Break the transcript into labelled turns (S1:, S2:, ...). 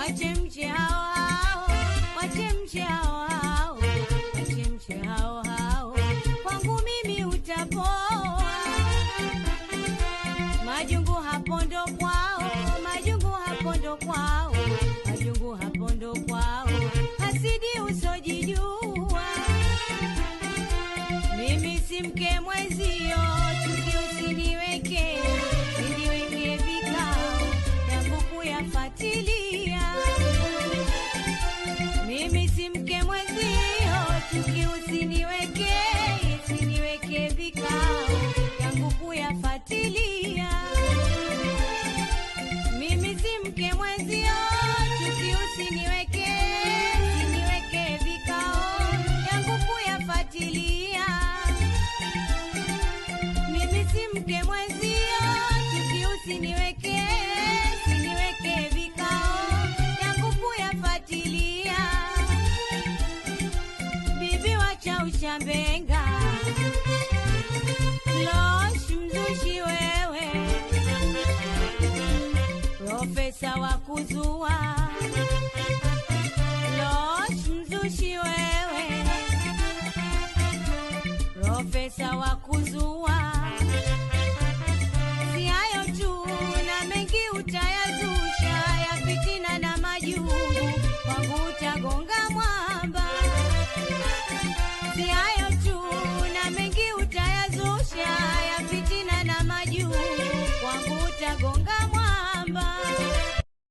S1: wachemshe hao hao, wachemshe hao hao, wachemshe hao hao, kwangu mimi utapoa. Majungu hapo ndo kwao, majungu hapo ndo kwao, majungu hapo ndo kwao, hasidi usojijua. Mimi si mke mwezio, chuki usiniweke, usiniweke vikao yangu kuyafatilia. Mimi si mke mwezio, chuki usiniweke, usiniweke vikao yangu kuyafatilia. Mimi si mke mwezio, chuki usiniweke, usiniweke vikao yangu kuyafatilia. Mimi si mke mwezio, chuki usiniweke, usiniweke vikao yangu kuyafatilia. Bibi wacha ushambenga, losh mzushi wewe, profesa wa kuzua, losh mzushi wewe, profesa wa kuzua.